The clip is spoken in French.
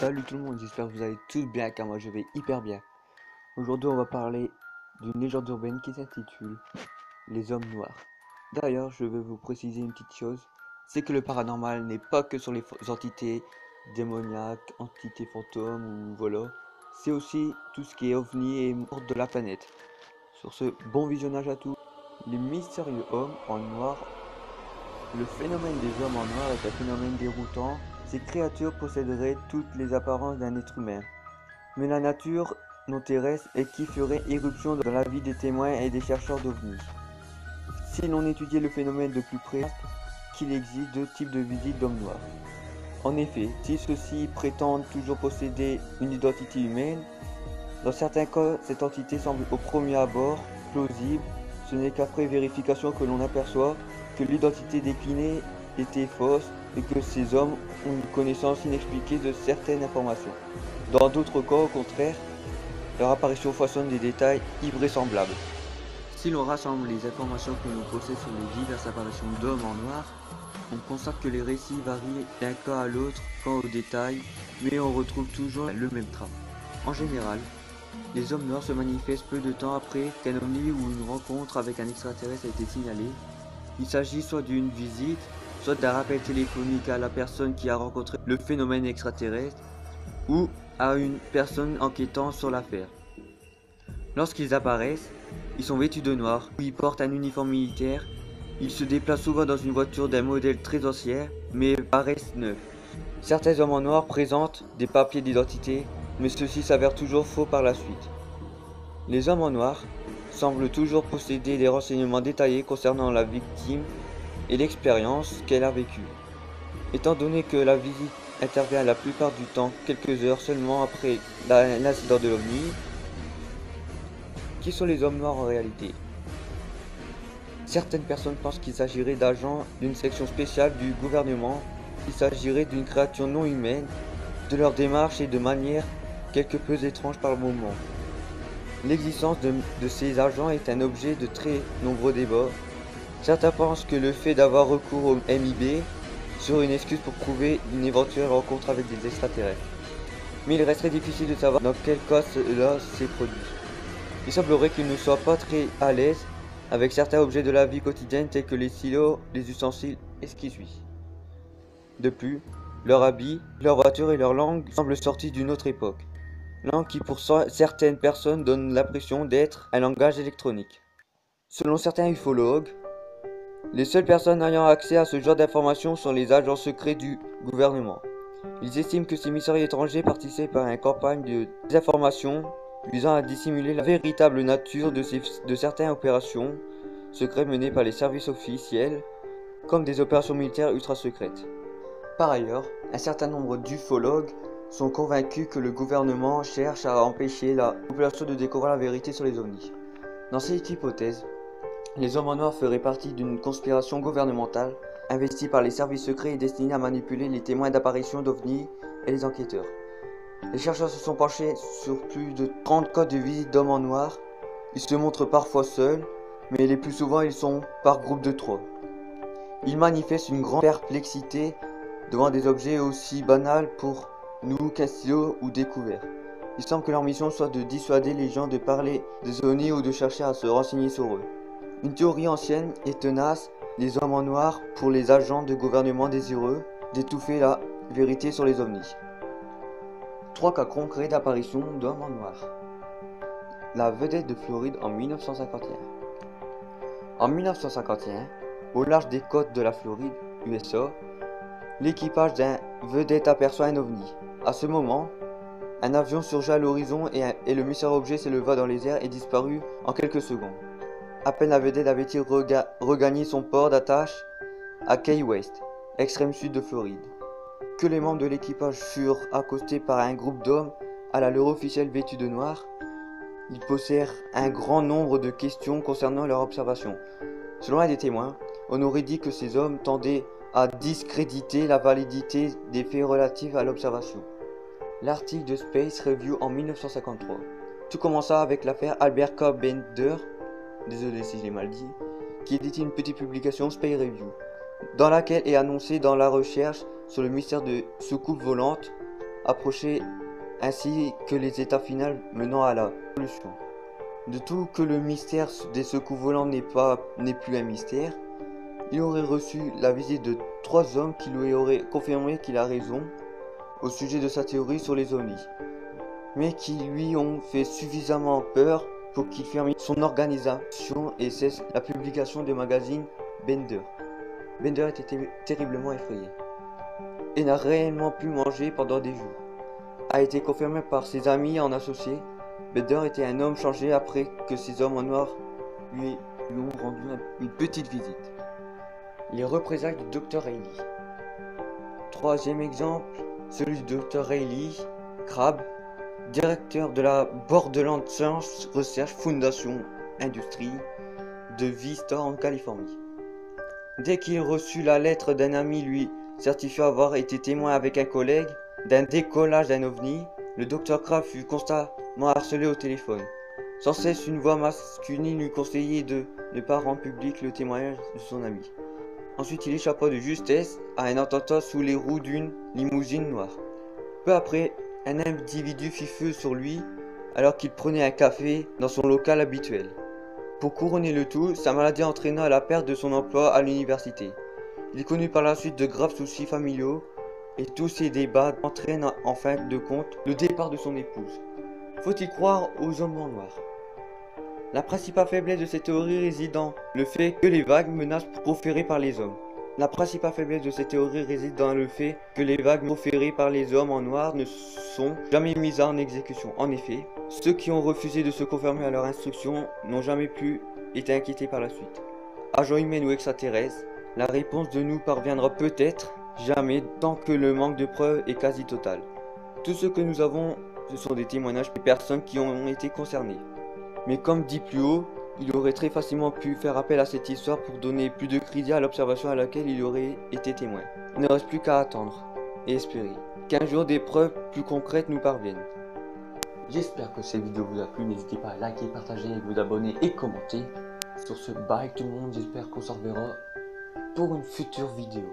Salut tout le monde, j'espère que vous allez tous bien car moi je vais hyper bien. Aujourd'hui on va parler d'une légende urbaine qui s'intitule Les Hommes Noirs. D'ailleurs je vais vous préciser une petite chose, c'est que le paranormal n'est pas que sur les entités démoniaques, entités fantômes ou voilà. C'est aussi tout ce qui est ovni et mort de la planète. Sur ce, bon visionnage à tous. Les mystérieux hommes en noir. Le phénomène des hommes en noir est un phénomène déroutant. Ces créatures posséderaient toutes les apparences d'un être humain. Mais la nature non terrestre est qui ferait éruption dans la vie des témoins et des chercheurs d'ovnis. Si l'on étudiait le phénomène de plus près, qu'il existe deux types de visites d'hommes noirs. En effet, si ceux-ci prétendent toujours posséder une identité humaine, dans certains cas, cette entité semble au premier abord plausible. Ce n'est qu'après vérification que l'on aperçoit que l'identité déclinée était fausse et que ces hommes ont une connaissance inexpliquée de certaines informations. Dans d'autres cas, au contraire, leur apparition façonne des détails invraisemblables. Si l'on rassemble les informations que l'on possède sur les diverses apparitions d'hommes en noir, on constate que les récits varient d'un cas à l'autre quant aux détails, mais on retrouve toujours le même trait. En général, les hommes noirs se manifestent peu de temps après qu'un ovni ou une rencontre avec un extraterrestre a été signalé. Il s'agit soit d'une visite, soit d'un rappel téléphonique à la personne qui a rencontré le phénomène extraterrestre, ou à une personne enquêtant sur l'affaire. Lorsqu'ils apparaissent, ils sont vêtus de noir, ou ils portent un uniforme militaire. Ils se déplacent souvent dans une voiture d'un modèle très ancien, mais paraissent neufs. Certains hommes en noir présentent des papiers d'identité, mais ceux-ci s'avèrent toujours faux par la suite. Les hommes en noir semblent toujours posséder des renseignements détaillés concernant la victime et l'expérience qu'elle a vécue. Étant donné que la visite intervient la plupart du temps quelques heures seulement après l'incident de l'OVNI, qui sont les hommes noirs en réalité? Certaines personnes pensent qu'il s'agirait d'agents d'une section spéciale du gouvernement, qu'il s'agirait d'une créature non humaine, de leur démarche et de manière quelque peu étrange par moment. L'existence de ces agents est un objet de très nombreux débats. Certains pensent que le fait d'avoir recours au MIB serait une excuse pour prouver une éventuelle rencontre avec des extraterrestres. Mais il resterait difficile de savoir dans quel cas cela s'est produit. Il semblerait qu'ils ne soient pas très à l'aise avec certains objets de la vie quotidienne tels que les stylos, les ustensiles et ce qui suit. De plus, leur habit, leur voiture et leur langue semblent sortis d'une autre époque. Langue qui pour certaines personnes donne l'impression d'être un langage électronique. Selon certains ufologues, les seules personnes ayant accès à ce genre d'informations sont les agents secrets du gouvernement. Ils estiment que ces mystérieux étrangers participent à une campagne de désinformation visant à dissimuler la véritable nature de certaines opérations secrètes menées par les services officiels, comme des opérations militaires ultra secrètes. Par ailleurs, un certain nombre d'ufologues sont convaincus que le gouvernement cherche à empêcher la population de découvrir la vérité sur les ovnis. Dans cette hypothèse, les hommes en noir feraient partie d'une conspiration gouvernementale investie par les services secrets et destinée à manipuler les témoins d'apparitions d'ovnis et les enquêteurs. Les chercheurs se sont penchés sur plus de 30 cas de visite d'hommes en noir. Ils se montrent parfois seuls, mais les plus souvent ils sont par groupe de 3. Ils manifestent une grande perplexité devant des objets aussi banals pour nous qu'un stylo ou découvert. Il semble que leur mission soit de dissuader les gens de parler des ovnis ou de chercher à se renseigner sur eux. Une théorie ancienne et tenace des hommes en noir pour les agents de gouvernement désireux d'étouffer la vérité sur les ovnis. 3 cas concrets d'apparition d'hommes en noir. La vedette de Floride en 1951. En 1951, au large des côtes de la Floride, USA, l'équipage d'un vedette aperçoit un ovni. À ce moment, un avion surgit à l'horizon et le mystérieux objet s'éleva dans les airs et disparut en quelques secondes. À peine la vedette avait-il regagné son port d'attache à Key West, extrême sud de Floride, que les membres de l'équipage furent accostés par un groupe d'hommes à l'allure officielle vêtus de noir. Ils posèrent un grand nombre de questions concernant leur observation. Selon un des témoins, on aurait dit que ces hommes tendaient à discréditer la validité des faits relatifs à l'observation. L'article de Space Review en 1953. Tout commença avec l'affaire Albert K. Bender, désolé si je l'ai mal dit, qui éditait une petite publication Space Review, dans laquelle est annoncé dans la recherche sur le mystère de soucoupes volantes approchait ainsi que les étapes finales menant à la solution. De tout que le mystère des secours volants n'est plus un mystère, il aurait reçu la visite de 3 hommes qui lui auraient confirmé qu'il a raison au sujet de sa théorie sur les ovnis, mais qui lui ont fait suffisamment peur pour qu'il ferme son organisation et cesse la publication du magazine Bender. Bender était terriblement effrayé et n'a réellement pu manger pendant des jours. A été confirmé par ses amis en associés. Bender était un homme changé après que ces hommes en noir lui ont rendu une petite visite. Les représailles du Dr. Reilly. Troisième exemple, celui du Dr. Reilly Crabb, directeur de la Borderland Science Research Foundation Industrie de Vista en Californie. Dès qu'il reçut la lettre d'un ami lui certifiant avoir été témoin avec un collègue d'un décollage d'un ovni, le Dr. Crabb fut constamment harcelé au téléphone. Sans cesse, une voix masculine lui conseillait de ne pas rendre public le témoignage de son ami. Ensuite, il échappa de justesse à un attentat sous les roues d'une limousine noire. Peu après, un individu fit feu sur lui alors qu'il prenait un café dans son local habituel. Pour couronner le tout, sa maladie entraîna la perte de son emploi à l'université. Il connut par la suite de graves soucis familiaux et tous ces débats entraînent en fin de compte le départ de son épouse. Faut-il croire aux hommes en noir? La principale faiblesse de cette théorie réside dans le fait que les vagues menaces proférées par les hommes. La principale faiblesse de cette théorie réside dans le fait que les vagues proférées par les hommes en noir ne sont jamais mises en exécution. En effet, ceux qui ont refusé de se conformer à leurs instructions n'ont jamais plus été inquiétés par la suite. Agents humains ou extraterrestres, la réponse de nous parviendra peut-être jamais tant que le manque de preuves est quasi total. Tout ce que nous avons, ce sont des témoignages des personnes qui ont été concernées. Mais comme dit plus haut, il aurait très facilement pu faire appel à cette histoire pour donner plus de crédit à l'observation à laquelle il aurait été témoin. Il ne reste plus qu'à attendre et espérer qu'un jour des preuves plus concrètes nous parviennent. J'espère que cette vidéo vous a plu, n'hésitez pas à liker, partager, vous abonner et commenter. Sur ce, bye tout le monde, j'espère qu'on se reverra pour une future vidéo.